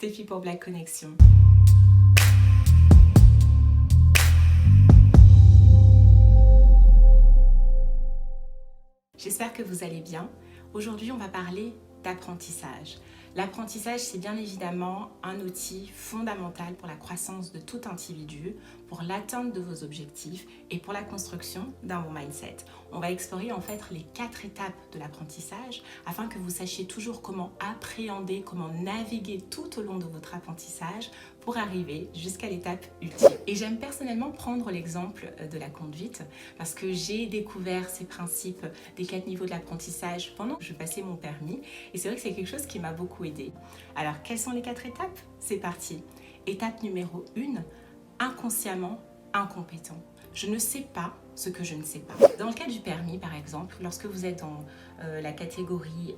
Stéphie pour Black Connection. J'espère que vous allez bien. Aujourd'hui, on va parler d'apprentissage. L'apprentissage, c'est bien évidemment un outil fondamental pour la croissance de tout individu, pour l'atteinte de vos objectifs et pour la construction d'un bon mindset. On va explorer en fait les 4 étapes de l'apprentissage afin que vous sachiez toujours comment appréhender, comment naviguer tout au long de votre apprentissage pour arriver jusqu'à l'étape ultime. Et j'aime personnellement prendre l'exemple de la conduite parce que j'ai découvert ces principes des 4 niveaux de l'apprentissage pendant que je passais mon permis et c'est vrai que c'est quelque chose qui m'a beaucoup aidé. Alors, quelles sont les 4 étapes? C'est parti. Étape numéro 1, inconsciemment incompétent. Je ne sais pas ce que je ne sais pas. Dans le cas du permis, par exemple, lorsque vous êtes dans la catégorie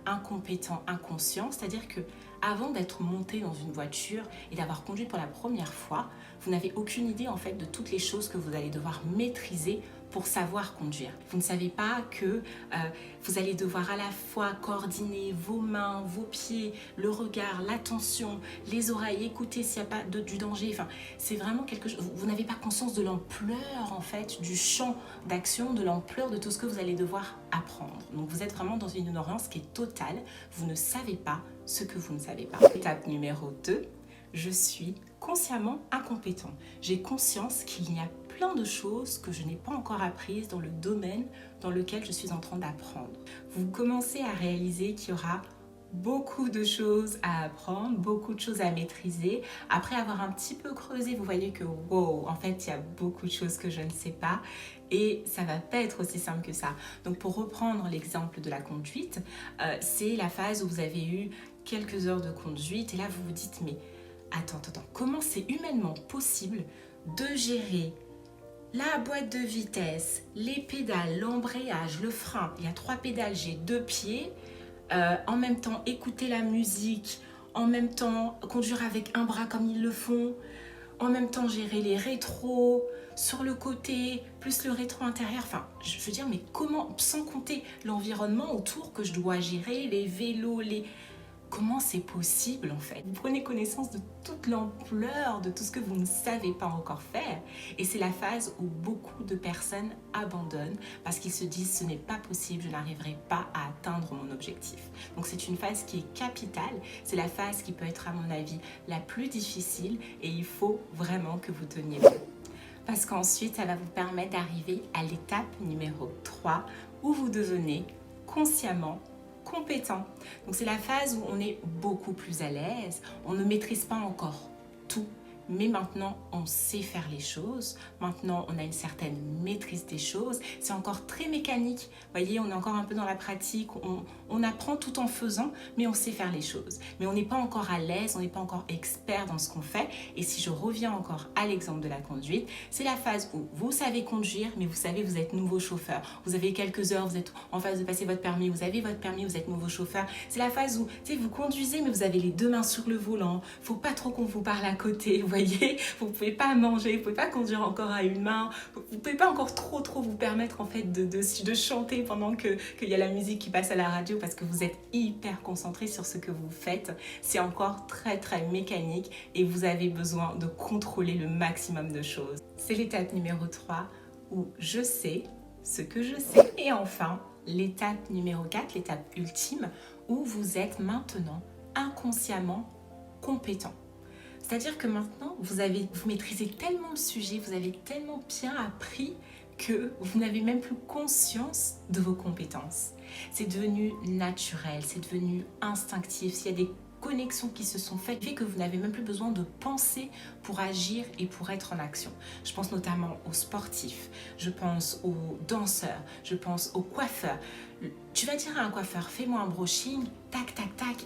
incompétent, inconscient, c'est-à-dire que avant d'être monté dans une voiture et d'avoir conduit pour la première fois, vous n'avez aucune idée en fait de toutes les choses que vous allez devoir maîtriser pour savoir conduire. vous ne savez pas que vous allez devoir à la fois coordonner vos mains, vos pieds, le regard, l'attention, les oreilles, écouter s'il n'y a pas du danger. Enfin, c'est vraiment quelque chose. Vous n'avez pas conscience de l'ampleur en fait du champ d'action, de l'ampleur de tout ce que vous allez devoir apprendre. Donc vous êtes vraiment dans une ignorance qui est totale. Vous ne savez pas ce que vous ne savez pas. Étape numéro 2, je suis consciemment incompétent. J'ai conscience qu'il y a plein de choses que je n'ai pas encore apprises dans le domaine dans lequel je suis en train d'apprendre. Vous commencez à réaliser qu'il y aura beaucoup de choses à apprendre, beaucoup de choses à maîtriser. Après avoir un petit peu creusé, vous voyez que wow, en fait, il y a beaucoup de choses que je ne sais pas et ça va pas être aussi simple que ça. Donc pour reprendre l'exemple de la conduite, c'est la phase où vous avez eu quelques heures de conduite et là vous vous dites mais attends, comment c'est humainement possible de gérer la boîte de vitesse, les pédales, l'embrayage, le frein, il y a 3 pédales, j'ai 2 pieds, en même temps écouter la musique, en même temps conduire avec un bras comme ils le font, en même temps gérer les rétros, sur le côté, plus le rétro intérieur, enfin je veux dire mais comment, sans compter l'environnement autour que je dois gérer, les vélos, Comment c'est possible en fait? Vous prenez connaissance de toute l'ampleur de tout ce que vous ne savez pas encore faire et c'est la phase où beaucoup de personnes abandonnent parce qu'ils se disent ce n'est pas possible, je n'arriverai pas à atteindre mon objectif. Donc c'est une phase qui est capitale, c'est la phase qui peut être à mon avis la plus difficile et il faut vraiment que vous teniez bon. Parce qu'ensuite ça va vous permettre d'arriver à l'étape numéro 3 où vous devenez consciemment compétent. Donc c'est la phase où on est beaucoup plus à l'aise, on ne maîtrise pas encore tout, mais maintenant on sait faire les choses, maintenant on a une certaine maîtrise des choses, c'est encore très mécanique, vous voyez, on est encore un peu dans la pratique, on apprend tout en faisant, mais on sait faire les choses. Mais on n'est pas encore à l'aise, on n'est pas encore expert dans ce qu'on fait, et si je reviens encore à l'exemple de la conduite, c'est la phase où vous savez conduire, mais vous savez, vous êtes nouveau chauffeur, vous avez quelques heures, vous êtes en phase de passer votre permis, vous avez votre permis, vous êtes nouveau chauffeur, c'est la phase où, tu sais, vous conduisez, mais vous avez les 2 mains sur le volant, faut pas trop qu'on vous parle à côté, vous voyez, vous pouvez pas manger, vous pouvez pas conduire encore à une main, vous pouvez pas encore trop vous permettre en fait de chanter pendant qu'il y a la musique qui passe à la radio parce que vous êtes hyper concentré sur ce que vous faites, c'est encore très mécanique et vous avez besoin de contrôler le maximum de choses. C'est l'étape numéro 3 où je sais ce que je sais et enfin l'étape numéro 4, l'étape ultime où vous êtes maintenant inconsciemment compétent. C'est-à-dire que maintenant, vous maîtrisez tellement le sujet, vous avez tellement bien appris que vous n'avez même plus conscience de vos compétences. C'est devenu naturel, c'est devenu instinctif. S'il y a des connexions qui se sont faites, fait que vous n'avez même plus besoin de penser pour agir et pour être en action. Je pense notamment aux sportifs, je pense aux danseurs, je pense aux coiffeurs. Tu vas dire à un coiffeur, fais-moi un brushing, tac,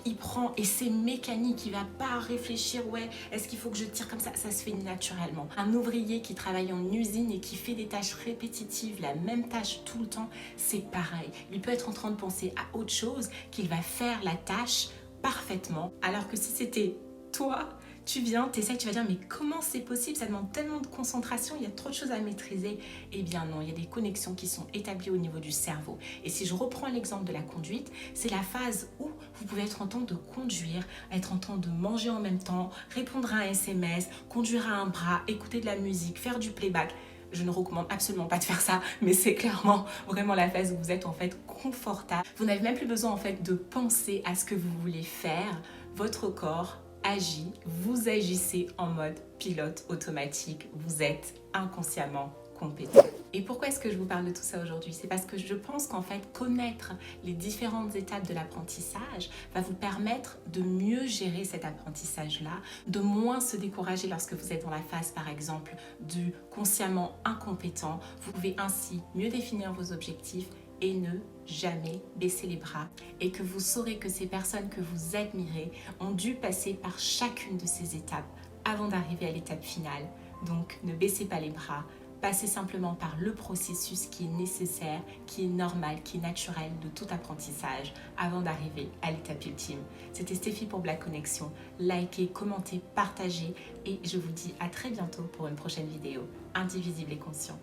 il prend et c'est mécanique, il va pas réfléchir, ouais, est-ce qu'il faut que je tire comme ça se fait naturellement. Un ouvrier qui travaille en usine et qui fait des tâches répétitives, la même tâche tout le temps, c'est pareil. Il peut être en train de penser à autre chose qu'il va faire la tâche parfaitement, alors que si c'était toi Tu viens, t'essayes, tu vas dire mais comment c'est possible? Ça demande tellement de concentration, il y a trop de choses à maîtriser. Eh bien non, il y a des connexions qui sont établies au niveau du cerveau. Et si je reprends l'exemple de la conduite, c'est la phase où vous pouvez être en train de conduire, être en train de manger en même temps, répondre à un SMS, conduire à un bras, écouter de la musique, faire du playback. Je ne recommande absolument pas de faire ça, mais c'est clairement vraiment la phase où vous êtes en fait confortable. Vous n'avez même plus besoin en fait de penser à ce que vous voulez faire. Votre corps agit, vous agissez en mode pilote automatique, vous êtes inconsciemment compétent. Et pourquoi est-ce que je vous parle de tout ça aujourd'hui? C'est parce que je pense qu'en fait, connaître les différentes étapes de l'apprentissage va vous permettre de mieux gérer cet apprentissage-là, de moins se décourager lorsque vous êtes dans la phase, par exemple, du consciemment incompétent. Vous pouvez ainsi mieux définir vos objectifs et ne jamais baisser les bras, et que vous saurez que ces personnes que vous admirez ont dû passer par chacune de ces étapes avant d'arriver à l'étape finale. Donc ne baissez pas les bras, passez simplement par le processus qui est nécessaire, qui est normal, qui est naturel de tout apprentissage avant d'arriver à l'étape ultime. C'était Stéphie pour Black Connection. Likez, commentez, partagez et je vous dis à très bientôt pour une prochaine vidéo. Indivisible et conscient.